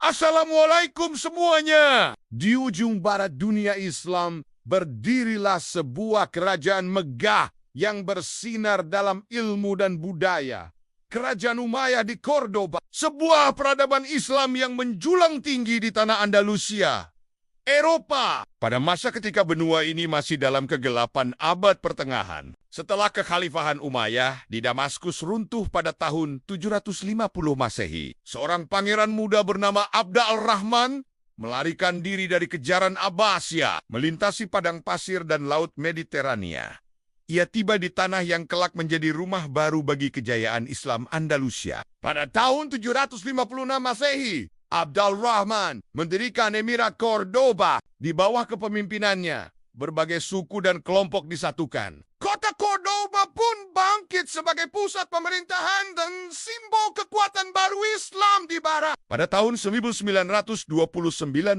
Assalamualaikum semuanya. Di ujung barat dunia Islam, berdirilah sebuah kerajaan megah yang bersinar dalam ilmu dan budaya. Kerajaan Umayyah di Cordoba, sebuah peradaban Islam yang menjulang tinggi di tanah Andalusia, Eropa. Pada masa ketika benua ini masih dalam kegelapan abad pertengahan. Setelah kekhalifahan Umayyah di Damaskus runtuh pada tahun 750 Masehi, seorang pangeran muda bernama Abda al-Rahman melarikan diri dari kejaran Abbasiyah, melintasi padang pasir dan laut Mediterania. Ia tiba di tanah yang kelak menjadi rumah baru bagi kejayaan Islam Andalusia. Pada tahun 756 Masehi, Abda al-Rahman mendirikan Emirat Cordoba. Di bawah kepemimpinannya, berbagai suku dan kelompok disatukan. Kota Cordoba pun bangkit sebagai pusat pemerintahan dan simbol kekuatan baru Islam di barat. Pada tahun 1929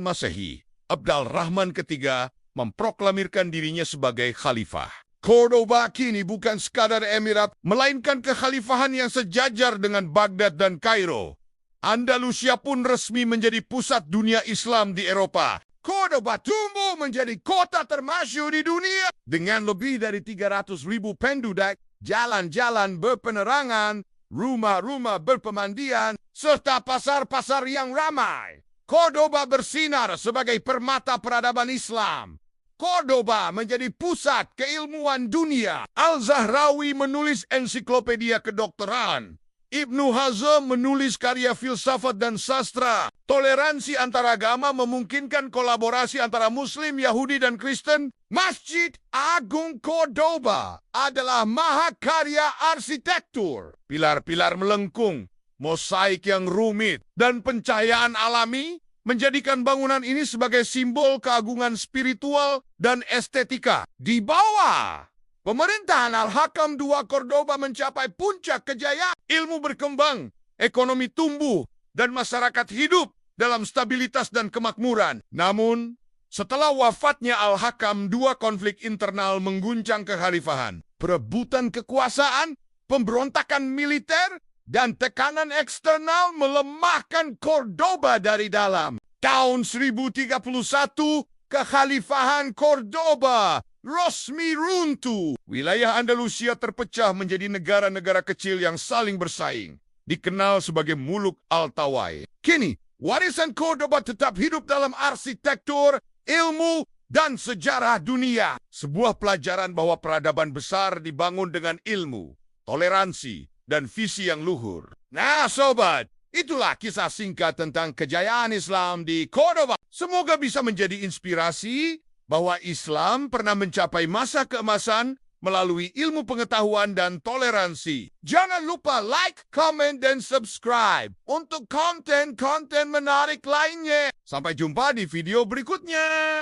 Masehi, Abda al-Rahman III memproklamirkan dirinya sebagai khalifah. Cordoba kini bukan sekadar emirat, melainkan kekhalifahan yang sejajar dengan Baghdad dan Kairo. Andalusia pun resmi menjadi pusat dunia Islam di Eropa. Cordoba tumbuh menjadi kota termasyhur di dunia. Dengan lebih dari 300.000 penduduk, jalan-jalan berpenerangan, rumah-rumah berpemandian, serta pasar-pasar yang ramai. Cordoba bersinar sebagai permata peradaban Islam. Cordoba menjadi pusat keilmuan dunia. Al-Zahrawi menulis ensiklopedia kedokteran. Ibnu Hazm menulis karya filsafat dan sastra. Toleransi antaragama memungkinkan kolaborasi antara Muslim, Yahudi, dan Kristen. Masjid Agung Cordoba adalah mahakarya arsitektur. Pilar-pilar melengkung, mosaik yang rumit, dan pencahayaan alami menjadikan bangunan ini sebagai simbol keagungan spiritual dan estetika. Di bawah pemerintahan Al-Hakam II, Cordoba mencapai puncak kejayaan. Ilmu berkembang, ekonomi tumbuh, dan masyarakat hidup dalam stabilitas dan kemakmuran. Namun, setelah wafatnya Al-Hakam II, konflik internal mengguncang kekhalifahan. Perebutan kekuasaan, pemberontakan militer, dan tekanan eksternal melemahkan Cordoba dari dalam. Tahun 1031, kekhalifahan Cordoba resmi runtuh. Wilayah Andalusia terpecah menjadi negara-negara kecil yang saling bersaing, dikenal sebagai Muluk Al-Tawai. Kini, warisan Cordoba tetap hidup dalam arsitektur, ilmu, dan sejarah dunia. Sebuah pelajaran bahwa peradaban besar dibangun dengan ilmu, toleransi, dan visi yang luhur. Nah, sobat, itulah kisah singkat tentang kejayaan Islam di Cordoba. Semoga bisa menjadi inspirasi bahwa Islam pernah mencapai masa keemasan melalui ilmu pengetahuan dan toleransi. Jangan lupa like, comment, dan subscribe untuk konten-konten menarik lainnya. Sampai jumpa di video berikutnya.